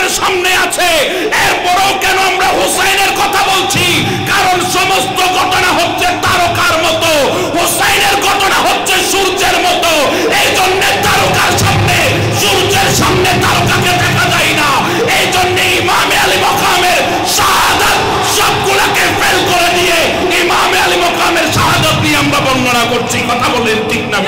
আমাদের সামনে আছে, এরপরও কেন আমরা হুসাইনের কথা বলছি? কারণ সমস্ত ঘটনা হচ্ছে তারকার মতো, হুসাইনের ঘটনা হচ্ছে সূর্যের মতো। এই জন্য তারকার সামনে, সূর্যের সামনে তারকাকে দেখা যায় না। এই জন্য ইমামে আলী মাকামের শাহাদাত সবগুলোকে ফেল করে দিয়ে ইমামে আলী মাকামের শাহাদাত নিয়ে আমরা বর্ণনা করছি। কথা বলেন ঠিক না?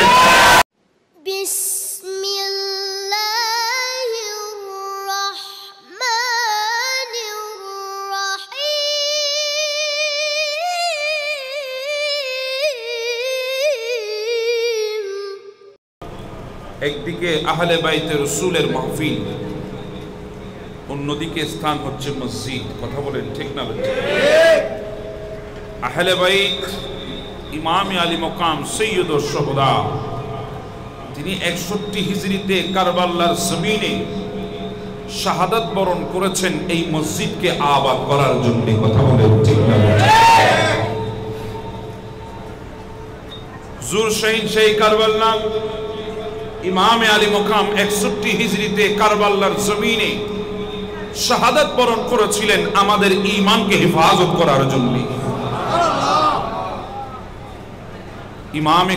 একদিকে আহলে বাইতে রাসূলের মাহফিল, অন্যদিকে স্থান হচ্ছে মসজিদ। কথা বলেন ঠিক না? আহলে বাইত ইমাম আলী মাকাম সৈয়দুশ শুহাদা, তিনি 61 হিজরিতে কারবালার জমিনে শাহাদাত বরণ করেছেন এই মসজিদকে আবাদ করার জন্য। কথা বলেন ঠিক না? হুজুর শহীদ সেই কারবালা ইমাম আলী মাকাম 61 হিজরিতে কারবালার জমিনে শাহাদাত বরণ করেছিলেন আমাদের ঈমানকে হেফাজত করার জন্য। ইমামে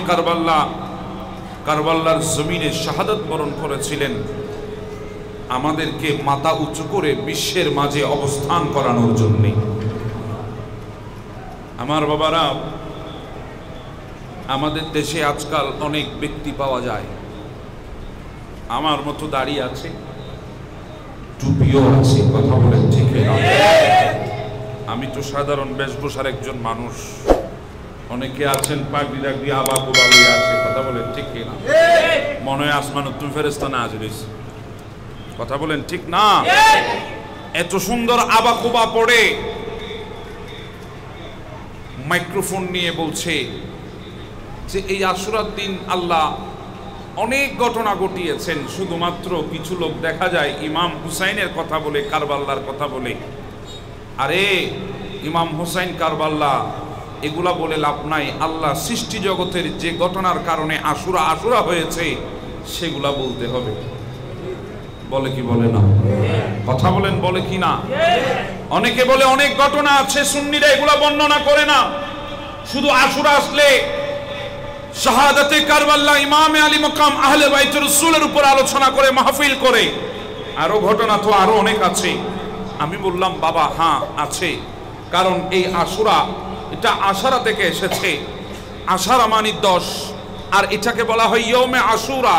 কারবালার জমিনে শাহাদাত বরণ করেছিলেন আমাদেরকে মাথা উঁচু করে বিশ্বের মাঝে অবস্থান করানোর জন্য। আমার বাবারা, আমাদের দেশে আজকাল অনেক ব্যক্তি পাওয়া যায়, আমার মতো দাড়ি আছে, টুপিও আছে। কথা বলেন ঠিক না? আমি তো সাধারণ বেশভূষার একজন মানুষ, অনেকে আছেন পাগড়ি রাগড়ি আবা কুবা লইয়া আছে। কথা বলেন ঠিক না? মনে হয় আসমান তুমি ফেরেশতা না আজরিস। কথা বলেন ঠিক না? এত সুন্দর আবা কুবা পড়ে মাইক্রোফোন নিয়ে বলছে যে এই আশুরার দিন আল্লাহ অনেক ঘটনা ঘটিয়েছেন, শুধুমাত্র কিছু লোক দেখা যায় ইমাম হুসাইনের কথা বলে, কারবালার কথা বলে। আরে ইমাম হুসাইন, কারবালা এগুলা বলে লাভ নাই। আল্লাহ সৃষ্টি জগতের যে ঘটনার কারণে আশুরা হয়েছে সেগুলা বলতে হবে। বলে কি বলে না? কথা বলেন, বলে কি না? অনেকে বলে অনেক ঘটনা আছে, সুন্নিরা এগুলা বর্ণনা করে না, শুধু আশুরা আসলে শাহাদাতে কারবালা ইমামে আলী মাকাম আহলে বাইত রাসূলের উপর আলোচনা করে, মাহফিল করে। আরো ঘটনা তো আরো অনেক আছে। আমি বললাম বাবা হ্যাঁ আছে, কারণ এই আশুরা এটা আশারা থেকে এসেছে। আশারা মানে 10, আর এটাকে বলা হয় ইয়মে আশুরা।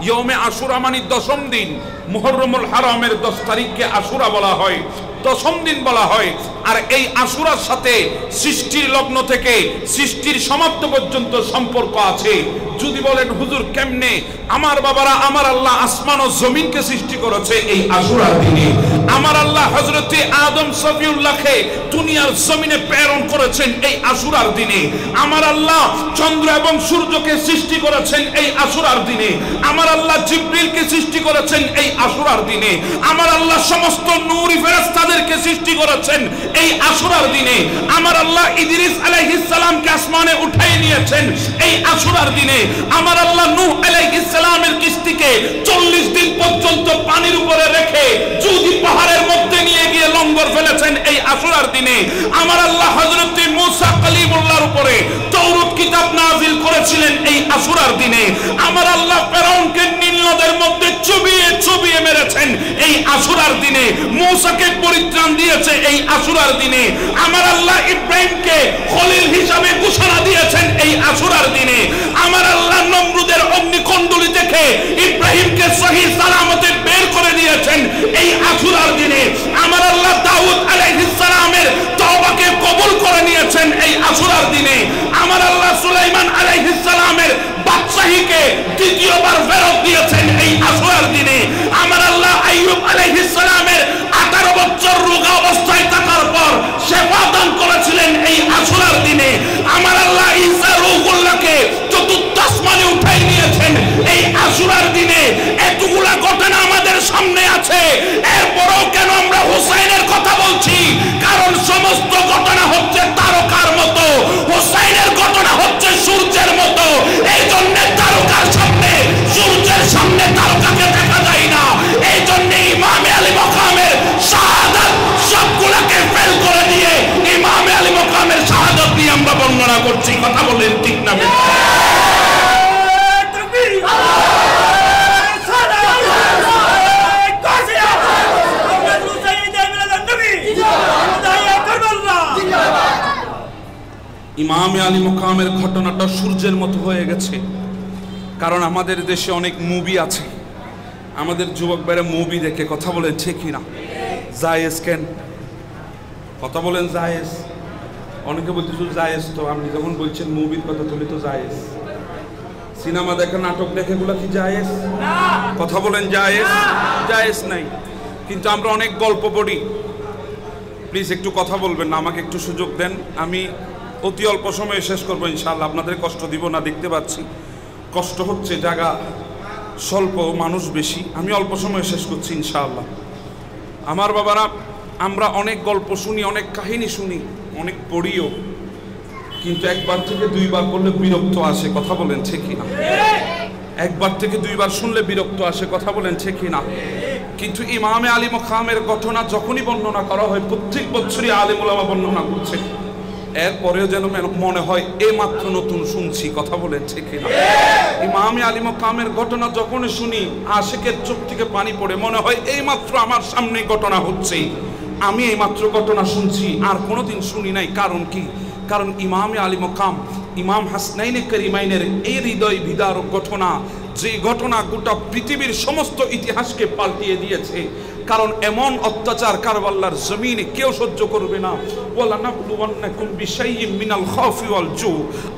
ইয়মে আশুরা মানে 10ম দিন। মুহররমুল হারামের 10 তারিখকে আশুরা বলা হয়, 10ম দিন বলা হয়। আর এই আশুরার সাথে সৃষ্টির লগ্ন থেকে সৃষ্টির সমাপ্ত পর্যন্ত সম্পর্ক আছে। যদি বলেন হুজুর কেমনে? আমার বাবারা, আমার আল্লাহ আসমান ও জমিনকে সৃষ্টি করেছে এই আশুরার দিনে। আমার আল্লাহ হযরতে আদম সফিউল্লাহকে দুনিয়ার জমিনে প্রেরণ করেছেন এই আশুরার দিনে। আমার আল্লাহ চন্দ্র এবং সূর্যকে সৃষ্টি করেছেন এই আশুরার দিনে। আমার আল্লাহ জিবরিলকে সৃষ্টি করেছেন এই আশুরার দিনে। আমার আল্লাহ সমস্ত নূরি ফেরেশতাদেরকে সৃষ্টি করেছেন এই আশুরার দিনে। আমার আল্লাহ ইদ্রিস আলাইহিস সালামকে আসমানে উঠাই নিয়েছেন এই আশুরার দিনে। আমার আল্লাহ নূহ আলাইহিস সালামের কিস্তিকে 40 দিন পর্যন্ত পানির উপরে রেখে জুদি পাহাড়ের মধ্যে নিয়ে গিয়ে লঙ্গর ফেলেছেন এই আশুরার দিনে। আমার আল্লাহ হযরত মুসা কালিমুল্লাহর উপরে তাওরাত কিতাব নাযিল করেছিলেন এই আশুরার দিনে। আমার আল্লাহ ফেরাউনকে নীল নদের মধ্যে চুবিয়ে মেরেছেন এই আশুরার দিনে। মুসাকে পরিত্রাণ দিয়েছে এই আশুরার দিনে। আমার আল্লাহ ইব্রাহিমকে খলিল হিসাবে ঘোষণা দিয়েছেন এই আশুরার দিনে। আমার আল্লাহ নমরুদের অগ্নিকুণ্ডলী থেকে ইব্রাহিমকে সহি সালামতে বের করে দিয়েছেন এই আশুরার দিনে। আমার আল্লাহ দাউদ আলাইহিস সালামের তওবাকে কবুল করে নিয়েছেন এই আশুরার দিনে। আমার আল্লাহ সুলাইমান আলাইহিস সালামের বাদশাহীকে দ্বিতীয়বার ফেরত দিয়েছেন এই আশুরার দিনে। আমার আল্লাহ আইয়ুব আলাইহিস সালামের 18 বছর রোগা অবস্থায় থাকার পর শেফা দান করেছিলেন এই আশুরার দিনে। আমার আল্লাহ ঈসা রূহুল্লাহকে চতুর্থ আসমানে উঠাই নিয়েছেন এই আশুরার দিনে। এতগুলা ঘটনা আমাদের সামনে আছে, এরপরও কেন আমরা হুসাইনের কথা বলছি? কারণ সমস্ত ঘটনা হচ্ছে তারকার মতো, হুসাইনের ঘটনা হচ্ছে সূর্যের মতো। এই জন্য তারকার সামনে, সূর্যের সামনে তারকাকে দেখা যায় না। এই জন্য ইমামে আলী মাকামের ইমামে আলী মুকামের ঘটনাটা সূর্যের মতো হয়ে গেছে। কারণ আমাদের দেশে অনেক মুভি আছে, আমাদের যুবক ভাইরা মুভি দেখে, কথা বলেন ঠিক কিনা? জায়েজ কেন? কথা বলেন জায়েজ? অনেকে বলতেছো জায়েজ, তো আপনি যখন বলছেন মুভির কথা তুলে তো জায়েজ। সিনেমা দেখে, নাটক দেখে, এগুলো কি জায়েজ? কথা বলেন জায়েজ? জায়েজ নাই। কিন্তু আমরা অনেক গল্প পড়ি। প্লিজ একটু কথা বলবেন না, আমাকে একটু সুযোগ দেন। আমি অতি অল্প সময়ে শেষ করবো ইনশাআল্লাহ, আপনাদের কষ্ট দিব না, দেখতে পাচ্ছি কষ্ট হচ্ছে, জায়গা স্বল্প, মানুষ বেশি, আমি অল্প সময়ে শেষ করছি ইনশাআল্লাহ। আমার বাবারা, আমরা অনেক গল্প শুনি, অনেক কাহিনী শুনি, অনেক পড়িও, কিন্তু একবার থেকে দুইবার করলে বিরক্ত আসে, কথা বলেন ঠিক কিনা? একবার থেকে দুইবার শুনলে বিরক্ত আসে, কথা বলেন ঠিক কিনা? কিন্তু ইমামে আলী মুকামের ঘটনা যখনই বর্ণনা করা হয়, প্রত্যেক বছরই আলেম ওলামা বর্ণনা করছে, এরপরেও যেন মনে হয় এই মাত্র নতুন শুনছি, কথা বলেন ঠিক কিনা? ইমামে আলী মুকামের ঘটনা যখনই শুনি, আশিকের চোখ থেকে পানি পড়ে, মনে হয় এই মাত্র আমার সামনে ঘটনা হচ্ছে, আমি এই মাত্র ঘটনা শুনছি, আর কোনোদিন শুনি নাই। কারণ কি? কারণ ইমামে আলী মুকাম, ইমাম হাসনাইনে কারিমাইনের এই হৃদয় বিদারক ঘটনা, যে ঘটনা গোটা পৃথিবীর সমস্ত ইতিহাসকে পাল্টিয়ে দিয়েছে। কারণ এমন অত্যাচার কারবালার জমিনে কেউ সহ্য করবে না। ওয়ালানাবলুওয়ান্নাকুম বিশাইইম মিনাল খাউফি ওয়াল জু,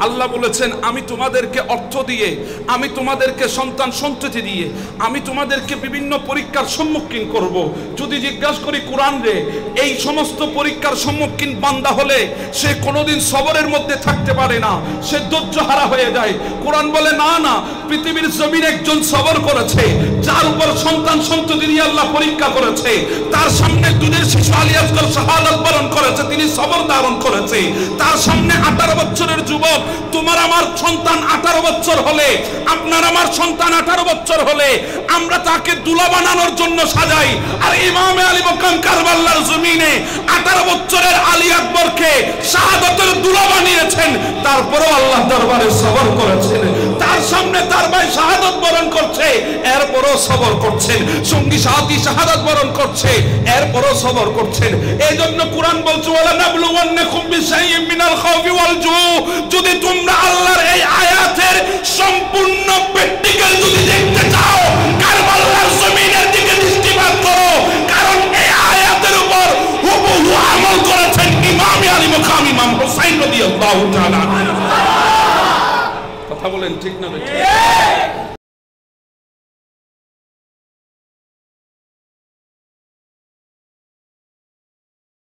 আল্লাহ বলেছেন আমি তোমাদেরকে অর্থ দিয়ে, আমি তোমাদেরকে সন্তান সন্ততি দিয়ে, আমি তোমাদেরকে বিভিন্ন পরীক্ষার সম্মুখীন করব। যদি জিজ্ঞাসা করি কোরআন রে, এই সমস্ত পরীক্ষার সম্মুখীন বান্দা হলে সে কোনোদিন সবরের মধ্যে থাকতে পারে না, সে ধৈর্যহারা হয়ে যায়। কোরআন বলে না না, পৃথিবীর জমিনে একজন সবর করেছে, যার উপর সন্তান সন্ততি দিয়ে আল্লাহ পরীক্ষা করেছে, তার সামনে দুধের শিশু আলী আসগর শাহাদাত বরণ করেছে, তিনি সবর ধারণ করেছে। তার সামনে 18 বছরের যুবক, তোমার আমার সন্তান 18 বছর হলে, আপনার আমার সন্তান 18 বছর হলে আমরা তাকে দুলা বানানোর জন্য সাজাই। আর ইমামে আলী মুকাম কারবালার জমিনে 18 বছরের আলী আকবরকে শাহাদাতের দুলা বানিয়েছেন, তারপরেও আল্লাহ দরবারে সবর করেছেন। তার সামনে তার ভাই শাহাদাত বরণ করছে, এরপরও সবর করছেন। সঙ্গী সাথী শাহাদাত বরণ করছে, এরপরও সবর করছেন। এই জন্য কোরআন বলছে ওয়ালানাবলুওয়ান্নাকুম বিশাইইম মিনাল খাউফি ওয়াল জু, যদি তোমরা আল্লাহর এই আয়াতের সম্পূর্ণ প্র্যাকটিক্যাল যদি দেখতে চাও, কারবালার জমিনের দিকে দৃষ্টিপাত করো। কারণ এই আয়াতের উপর হুবহু আমল করেছেন ইমামে আলী মুকাম, ইমাম হুসাইন রাদিয়াল্লাহু তাআলা। কথা বলেন ঠিক না?